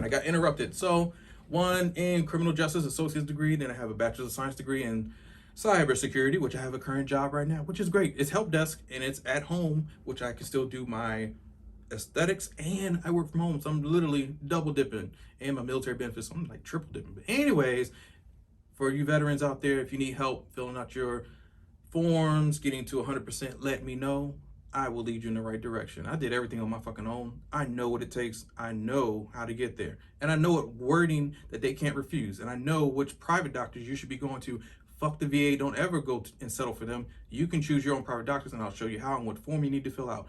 I got interrupted. So, one in criminal justice associate's degree, then I have a bachelor's of science degree in cybersecurity, which I have a current job right now, which is great. It's help desk and it's at home, which I can still do my aesthetics, and I work from home, so I'm literally double dipping, and my military benefits, so I'm like triple dipping. But anyways, for you veterans out there, if you need help filling out your forms, getting to 100%, let me know. I will lead you in the right direction. I did everything on my fucking own. I know what it takes. I know how to get there. And I know what wording that they can't refuse. And I know which private doctors you should be going to. Fuck the VA. Don't ever go and settle for them. You can choose your own private doctors, and I'll show you how and what form you need to fill out.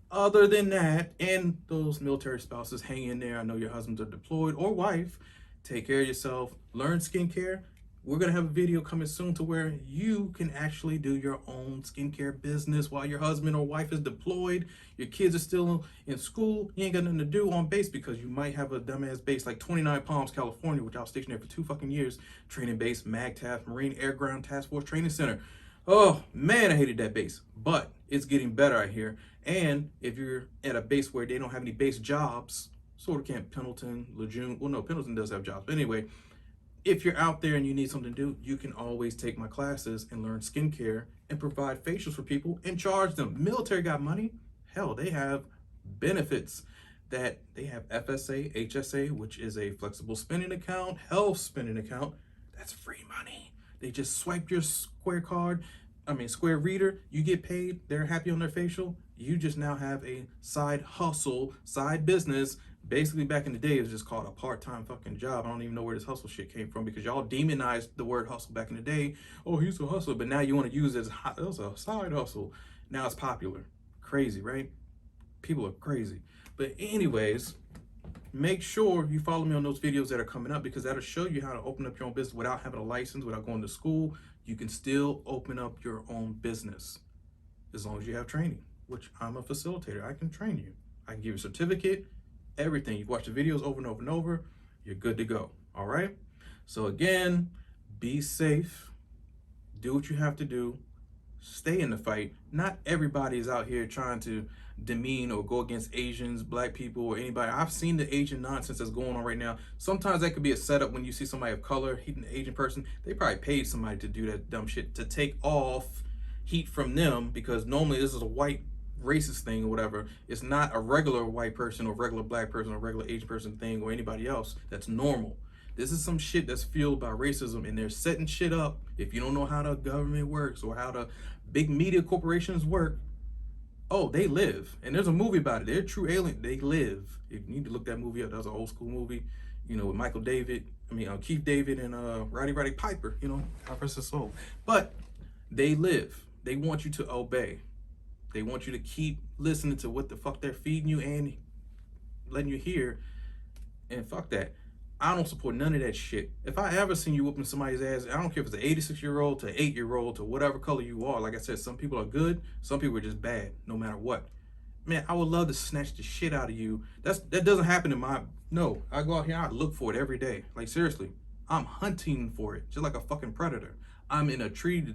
Other than that, and those military spouses, hang in there. I know your husbands are deployed or wife. Take care of yourself. Learn skincare. We're going to have a video coming soon to where you can actually do your own skincare business while your husband or wife is deployed. Your kids are still in school. You ain't got nothing to do on base because you might have a dumbass base like 29 Palms, California, which I was stationed there for 2 fucking years. Training base, MAGTAF, Marine Air Ground Task Force Training Center. Oh, man, I hated that base. But it's getting better, I hear. And if you're at a base where they don't have any base jobs, sort of Camp Pendleton, Lejeune, well, no, Pendleton does have jobs. But anyway, if you're out there and you need something to do, you can always take my classes and learn skincare and provide facials for people and charge them. Military got money. Hell, they have benefits that they have FSA, HSA, which is a flexible spending account, health spending account. That's free money. They just swipe your Square Reader, you get paid, they're happy on their facial. You just now have a side hustle, side business. Basically, back in the day, it was just called a part-time fucking job. I don't even know where this hustle shit came from because y'all demonized the word hustle back in the day. Oh, he's a hustler, but now you want to use it as a side hustle. Now it's popular. Crazy, right? People are crazy. But anyways, make sure you follow me on those videos that are coming up because that'll show you how to open up your own business without having a license, without going to school. You can still open up your own business as long as you have training, which I'm a facilitator. I can train you. I can give you a certificate. Everything. You watch the videos over and over and over, you're good to go. All right. So again, be safe, do what you have to do, stay in the fight. Not everybody is out here trying to demean or go against Asians, black people, or anybody. I've seen the Asian nonsense that's going on right now. Sometimes that could be a setup when you see somebody of color hitting an Asian person. They probably paid somebody to do that dumb shit to take off heat from them because normally this is a white racist thing or whatever. It's not a regular white person or regular black person or regular Asian person thing or anybody else that's normal. This is some shit that's fueled by racism, and they're setting shit up. If you don't know how the government works or how the big media corporations work, oh, they live. And there's a movie about it. They're true alien. They live. You need to look that movie up. That was an old school movie, with Keith David and Roddy Piper, God rest his soul. But they live. They want you to obey. They want you to keep listening to what the fuck they're feeding you and letting you hear. And fuck that. I don't support none of that shit. If I ever seen you whooping somebody's ass, I don't care if it's an 86-year-old to 8-year-old to whatever color you are. Like I said, some people are good, some people are just bad, no matter what. Man, I would love to snatch the shit out of you. That doesn't happen in my... No, I go out here, I look for it every day. Like, seriously, I'm hunting for it, just like a fucking predator. I'm in a tree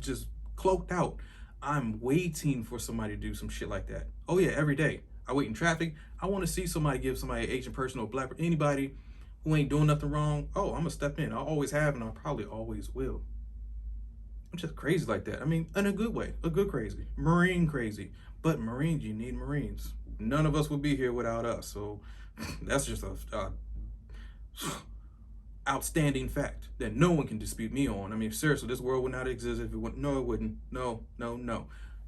just cloaked out. I'm waiting for somebody to do some shit like that. Oh yeah, every day. I wait in traffic. I want to see somebody give somebody, an Asian person or black, anybody who ain't doing nothing wrong. Oh, I'm gonna step in. I always have and I probably always will. I'm just crazy like that. I mean, in a good way, a good crazy, Marine crazy. But Marines, you need Marines. None of us would be here without us. So that's just a outstanding fact that no one can dispute me on. I mean, seriously, this world would not exist if it wouldn't. No, it wouldn't. No.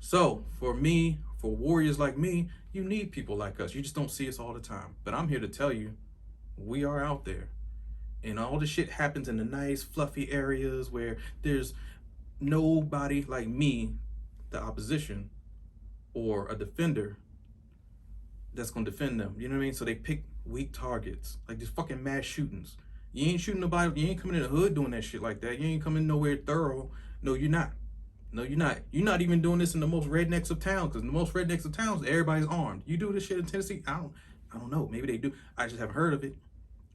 So for me, for warriors like me, you need people like us. You just don't see us all the time. But I'm here to tell you, we are out there. And all the shit happens in the nice, fluffy areas where there's nobody like me, the opposition, or a defender that's gonna defend them. You know what I mean? So they pick weak targets, like these fucking mass shootings. You ain't shooting nobody, you ain't coming in the hood doing that shit like that. You ain't coming nowhere thorough. No, you're not. No, you're not. You're not even doing this in the most rednecks of towns, because in the most rednecks of towns, everybody's armed. You do this shit in Tennessee? I don't know. Maybe they do. I just haven't heard of it.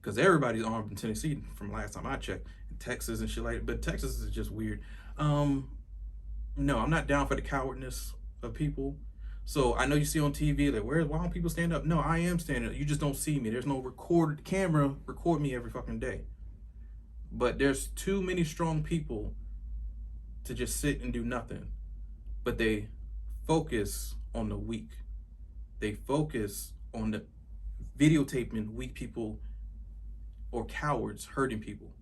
Because everybody's armed in Tennessee from last time I checked. In Texas and shit like that. But Texas is just weird. No, I'm not down for the cowardness of people. So I know you see on TV like, why don't people stand up? No, I am standing up. You just don't see me. There's no recorded camera record me every fucking day. But there's too many strong people to just sit and do nothing. But they focus on the weak. They focus on the videotaping weak people or cowards hurting people.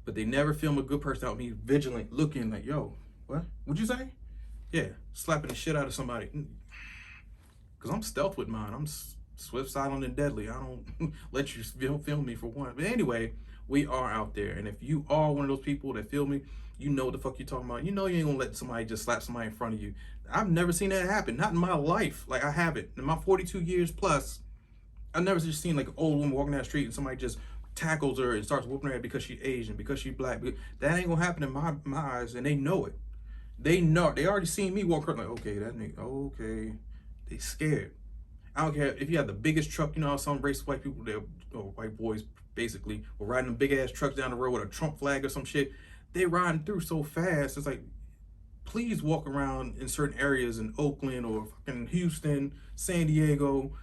But they never film a good person out me vigilant looking like, yo, what? What'd you say? Yeah, slapping the shit out of somebody. Because I'm stealth with mine. I'm swift, silent, and deadly. I don't let you film me for one. But anyway, we are out there. And if you are one of those people that feel me, you know what the fuck you talking about. You know you ain't gonna let somebody just slap somebody in front of you. I've never seen that happen. Not in my life. Like, I haven't. In my 42 years plus, I've never just seen like an old woman walking down the street and somebody just tackles her and starts whooping her head because she's Asian, because she's black. That ain't gonna happen in my eyes, and they know it. They know. They already seen me walk around like, okay, that nigga, okay. They scared. I don't care if you have the biggest truck. You know how some racist white people, or white boys basically, were riding them big ass trucks down the road with a Trump flag or some shit. They riding through so fast. It's like, please walk around in certain areas in Oakland or fucking Houston, San Diego.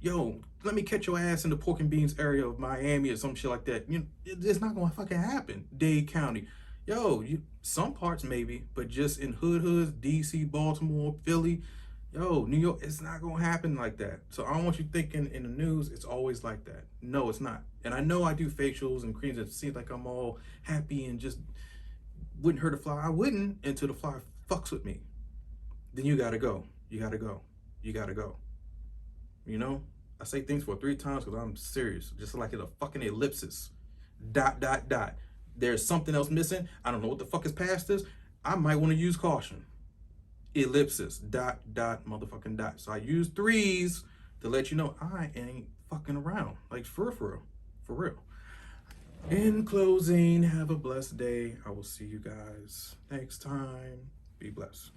Yo, let me catch your ass in the pork and beans area of Miami or some shit like that. You know, it's not gonna fucking happen. Dade County. Yo, some parts maybe, but just in hoods, DC, Baltimore, Philly, yo, New York, it's not gonna happen like that. So I don't want you thinking in the news it's always like that. No, it's not. And I know I do facials and creams that seem like I'm all happy and just wouldn't hurt a fly. I wouldn't until the fly fucks with me. Then you gotta go. You gotta go. You gotta go. You know? I say things for 3 times because I'm serious. Just like it's a fucking ellipsis. ... There's something else missing. I don't know what the fuck is past this. I might want to use caution. Ellipsis. ... Motherfucking dot. So I use 3s to let you know I ain't fucking around. Like, for real, for real. For real. In closing, have a blessed day. I will see you guys next time. Be blessed.